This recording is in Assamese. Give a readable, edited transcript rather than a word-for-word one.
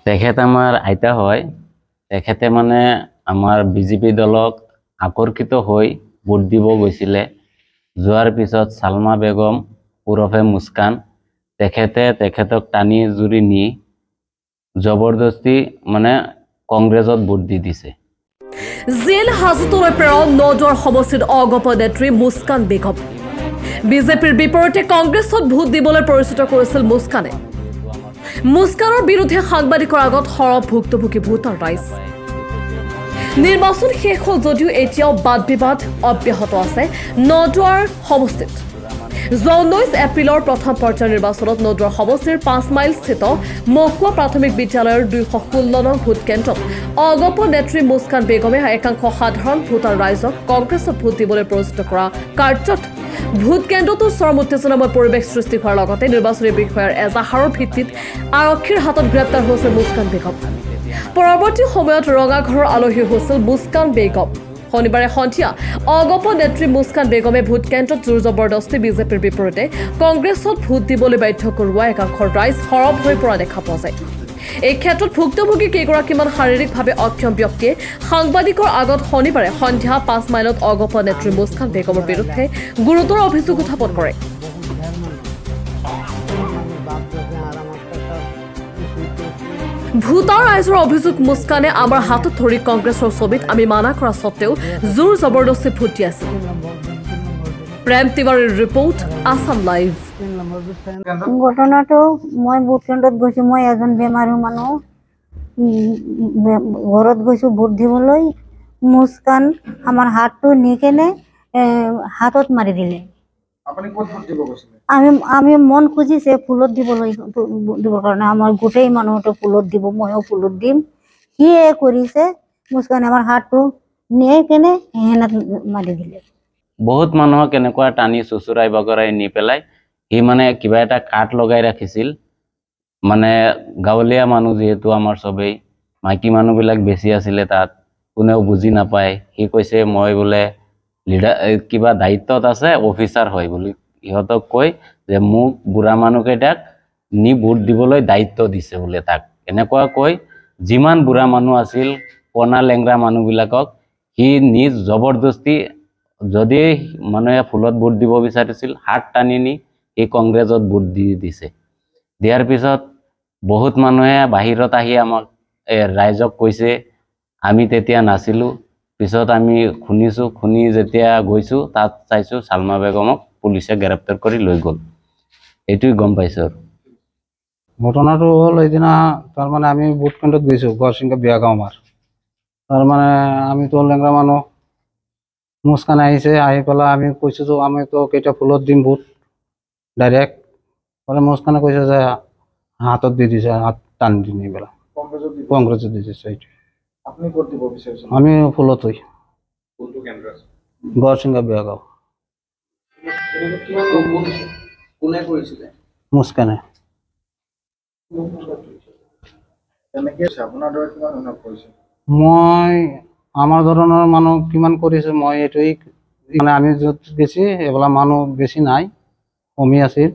তেখেত আমাৰ আইতা হয়। তেখেতে মানে আমাৰ বিজেপি দলক আকৰ্ষিত হৈ ভোট দিব গৈছিলে। যোৱাৰ পিছত সালমা বেগম ওৰফে মুস্কান তেখেতক টানি জুৰি নি জবৰদস্তি মানে কংগ্ৰেছত ভোট দি দিছে। জেল হাজতলৈ প্ৰেৰণ নদুৱাৰ সমষ্টিত অগপ নেত্ৰী মুস্কান বেগম। বিজেপিৰ বিপৰীতে কংগ্ৰেছত ভোট দিবলৈ পৰিচিত কৰিছিল মুস্কানে। মুস্কানৰ বিৰুদ্ধে সাংবাদিকৰ আগত সৰব ভুক্তভোগী ভোটাৰ ৰাইজ। নিৰ্বাচন শেষ হ'ল যদিও এতিয়াও বাদ বিবাদ অব্যাহত আছে নদুৱাৰ সমষ্টিত। 19 এপ্ৰিলৰ প্ৰথম পৰ্যায়ৰ নিৰ্বাচনত নদুৱাৰ সমষ্টিৰ 5 মাইল স্থিত মহকুৱা প্ৰাথমিক বিদ্যালয়ৰ 216 নং ভোট কেন্দ্ৰত অগপ নেত্ৰী মুস্কান বেগমে একাংশ সাধাৰণ ভোটাৰ ৰাইজক কংগ্ৰেছত ভোট দিবলৈ পৰিচিত কৰা কাৰ্যত ভোট কেন্দ্ৰটো চৰম উত্তেজনাময় পৰিৱেশ সৃষ্টি হোৱাৰ লগতে নিৰ্বাচনী বিষয়াৰ এজাহাৰৰ ভিত্তিত আৰক্ষীৰ হাতত গ্ৰেপ্তাৰ হৈছে মুস্কান বেগম। পৰৱৰ্তী সময়ত ৰঙাঘৰৰ আলহী হৈছিল মুস্কান বেগম। শনিবাৰে সন্ধিয়া অগপ নেত্ৰী মুস্কান বেগমে ভোট কেন্দ্ৰত জোৰ জবৰদস্তি বিজেপিৰ বিপৰীতে কংগ্ৰেছত ভোট দিবলৈ বাধ্য কৰোৱা একাংশ ৰাইজ সৰব হৈ পৰা দেখা পোৱা যায়। এই ক্ষেত্ৰত ভুক্তভোগী কেইগৰাকীমান শাৰীৰিকভাৱে অক্ষম ব্যক্তিয়ে সাংবাদিকৰ আগত শনিবাৰে সন্ধিয়া 5 মাইলত অগপ নেত্ৰী মুস্কান বেগমৰ বিৰুদ্ধে গুৰুতৰ অভিযোগ উত্থাপন কৰে। ভোটাৰ ৰাইজৰ অভিযোগ মুস্কানে আমাৰ হাতত ধৰি কংগ্ৰেছৰ ছবিত আমি মানা কৰা স্বত্তেও জোৰ জবৰদস্তি ভোট দি আছিল। প্ৰেম তিৱাৰীৰ ৰিপৰ্ট, আসাম লাইভ। ঘটনাটো মই ভোট কেন্দ্ৰত গৈছোঁ। মই এজন বেমাৰী মানুহ, ঘৰত গৈছোঁ ভোট দিবলৈ। মুস্কান আমাৰ হাতটো নি কেনে হাতত মাৰি দিলে। আমি মন খুজিছে ফুলত দিবৰ কাৰণে, আমাৰ গোটেই মানুহটো ফুলত দিব, ময়ো ফুলত দিম। কি কৰিছে, মুস্কানে আমাৰ হাতটো নিয়ে কেনে হেনাত মাৰি দিলে। বহুত মানুহক এনেকুৱা টানি চুচুৰাই বগৰাই নি পেলাই সি মানে কিবা এটা কাঠ লগাই ৰাখিছিল। মানে গাঁৱলীয়া মানুহ যিহেতু আমাৰ চবেই, মাইকী মানুহবিলাক বেছি আছিলে তাত, কোনেও বুজি নাপায়। সি কৈছে মই বোলে লিডাৰ কিবা দায়িত্বত আছে, অফিচাৰ হয় বুলি সিহঁতক কৈ যে মোক বুঢ়া মানুহকেইটাক নি ভোট দিবলৈ দায়িত্ব দিছে বোলে তাক। এনেকুৱা কৈ যিমান বুঢ়া মানুহ আছিল, পনা লেংৰা মানুহবিলাকক সি নিজ জবৰদস্তি, যদি মানুহে ফুলত ভোট দিব বিচাৰিছিল হাত টানি নি সি কংগ্ৰেছত ভোট দি দিছে। দিয়াৰ পিছত বহুত মানুহে বাহিৰত আহি আমাক ৰাইজক কৈছে, আমি তেতিয়া নাছিলোঁ। পিছত আমি শুনি যেতিয়া গৈছোঁ তাত চাইছোঁ সালমা বেগমক পুলিচে গ্ৰেপ্তাৰ কৰি লৈ গ'ল। এইটোৱে গম পাইছোঁ। আৰু ঘটনাটো হ'ল এইদিনা তাৰমানে আমি ভোট কেন্দ্ৰত গৈছোঁ, গড়চিংগা বিয়া গাঁও আমাৰ। তাৰমানে আমিতো লেংৰা মানুহ, মুস্কান আহিছে, আহি পেলাই আমি কৈছোঁ আমিতো কেইটা ফুলত দিম ভোট ডাইৰেক্ট। মুস্কানে কৈছে যে হাতত দি দিছে, হাত টানি দি নি পেলাই কংগ্ৰেছত দি দিছে। আমি ফুলত হৈ গড়চিংগা বিয়া গাঁও। মুস্কানে। মই আমাৰ ধৰণৰ মানুহ কিমান কৰিছে মই এইটোৱেই, মানে আমি য'ত বেছি এইবিলাক মানুহ বেছি নাই, কমি আছিল।